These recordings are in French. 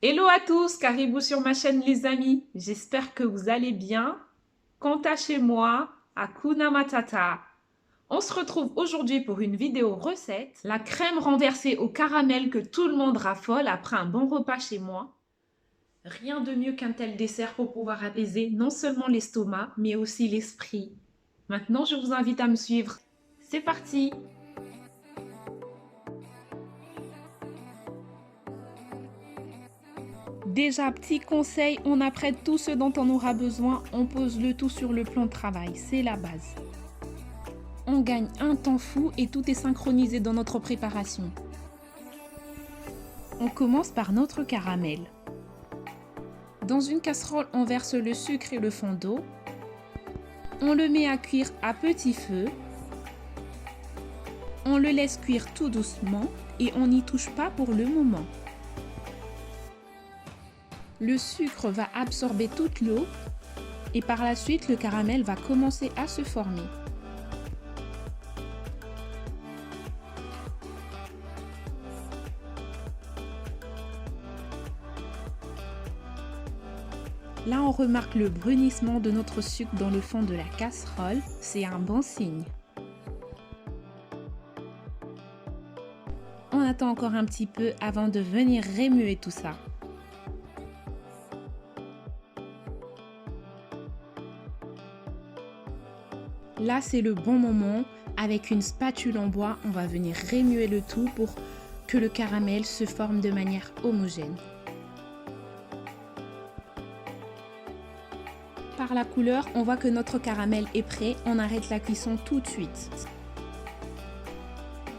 Hello à tous, Caribou sur ma chaîne les amis. J'espère que vous allez bien. Quant à chez moi, Hakuna Matata. On se retrouve aujourd'hui pour une vidéo recette. La crème renversée au caramel que tout le monde raffole après un bon repas chez moi. Rien de mieux qu'un tel dessert pour pouvoir apaiser non seulement l'estomac, mais aussi l'esprit. Maintenant, je vous invite à me suivre. C'est parti! Déjà, petit conseil, on apprête tout ce dont on aura besoin, on pose le tout sur le plan de travail, c'est la base. On gagne un temps fou et tout est synchronisé dans notre préparation. On commence par notre caramel. Dans une casserole, on verse le sucre et le fond d'eau. On le met à cuire à petit feu. On le laisse cuire tout doucement et on n'y touche pas pour le moment. Le sucre va absorber toute l'eau et par la suite, le caramel va commencer à se former. Là, on remarque le brunissement de notre sucre dans le fond de la casserole. C'est un bon signe. On attend encore un petit peu avant de venir remuer tout ça. Là, c'est le bon moment. Avec une spatule en bois, on va venir remuer le tout pour que le caramel se forme de manière homogène. Par la couleur, on voit que notre caramel est prêt. On arrête la cuisson tout de suite.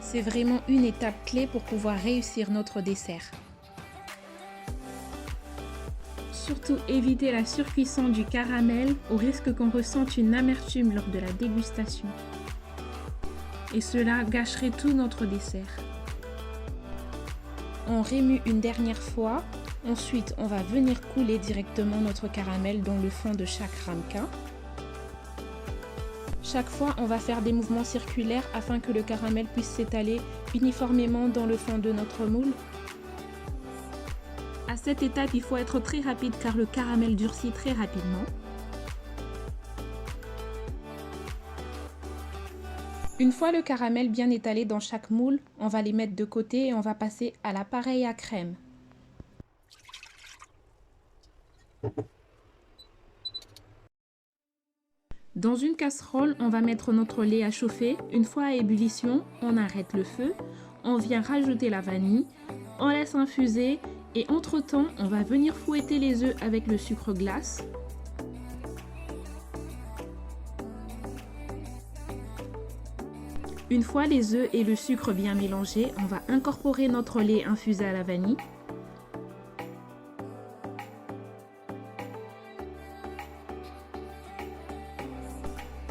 C'est vraiment une étape clé pour pouvoir réussir notre dessert. Surtout éviter la surcuisson du caramel au risque qu'on ressente une amertume lors de la dégustation. Et cela gâcherait tout notre dessert. On remue une dernière fois. Ensuite, on va venir couler directement notre caramel dans le fond de chaque ramequin. Chaque fois, on va faire des mouvements circulaires afin que le caramel puisse s'étaler uniformément dans le fond de notre moule. À cette étape, il faut être très rapide car le caramel durcit très rapidement. Une fois le caramel bien étalé dans chaque moule, on va les mettre de côté et on va passer à l'appareil à crème. Dans une casserole, on va mettre notre lait à chauffer. Une fois à ébullition, on arrête le feu. On vient rajouter la vanille. On laisse infuser et entre-temps, on va venir fouetter les œufs avec le sucre glace. Une fois les œufs et le sucre bien mélangés, on va incorporer notre lait infusé à la vanille.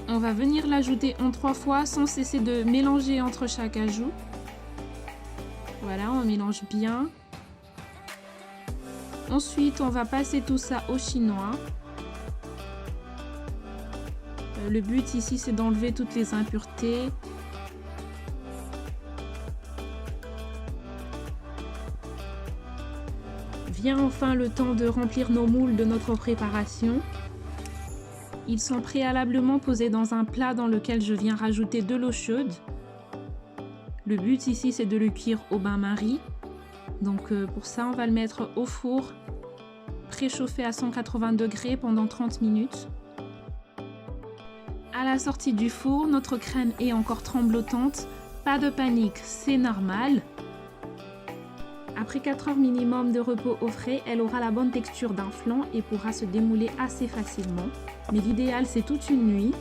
On va venir l'ajouter en 3 fois sans cesser de mélanger entre chaque ajout. Voilà, on mélange bien. Ensuite, on va passer tout ça au chinois. Le but ici, c'est d'enlever toutes les impuretés. Vient enfin le temps de remplir nos moules de notre préparation. Ils sont préalablement posés dans un plat dans lequel je viens rajouter de l'eau chaude. Le but ici, c'est de le cuire au bain-marie. Donc pour ça, on va le mettre au four, préchauffé à 180 degrés pendant 30 minutes. À la sortie du four, notre crème est encore tremblotante. Pas de panique, c'est normal. Après 4 heures minimum de repos au frais, elle aura la bonne texture d'un flan et pourra se démouler assez facilement. Mais l'idéal, c'est toute une nuit.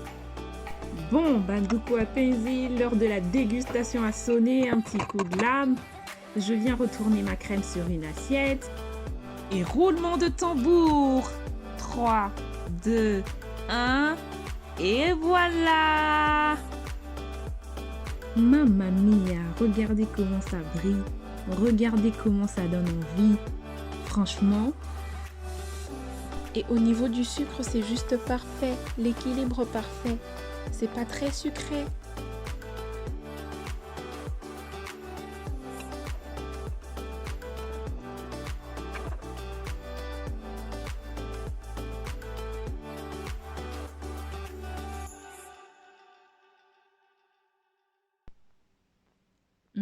Bon, du coup apaisé, l'heure de la dégustation a sonné, un petit coup de lame. Je viens retourner ma crème sur une assiette. Et roulement de tambour. 3, 2, 1. Et voilà! Mamma mia, regardez comment ça brille. Regardez comment ça donne envie. Franchement. Et au niveau du sucre, c'est juste parfait. L'équilibre parfait. C'est pas très sucré.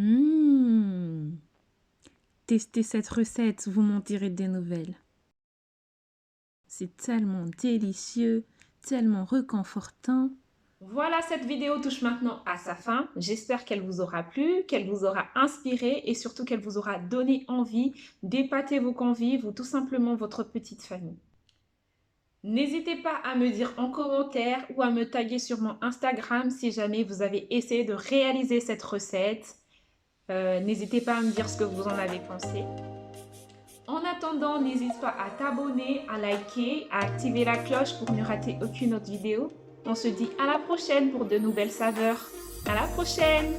Mmh. Testez cette recette, vous m'en direz des nouvelles. C'est tellement délicieux, tellement réconfortant. Voilà, cette vidéo touche maintenant à sa fin. J'espère qu'elle vous aura plu, qu'elle vous aura inspiré et surtout qu'elle vous aura donné envie d'épater vos convives ou tout simplement votre petite famille. N'hésitez pas à me dire en commentaire ou à me taguer sur mon Instagram si jamais vous avez essayé de réaliser cette recette. N'hésitez pas à me dire ce que vous en avez pensé. En attendant, n'hésite pas à t'abonner, à liker, à activer la cloche pour ne rater aucune autre vidéo. On se dit à la prochaine pour de nouvelles saveurs. À la prochaine!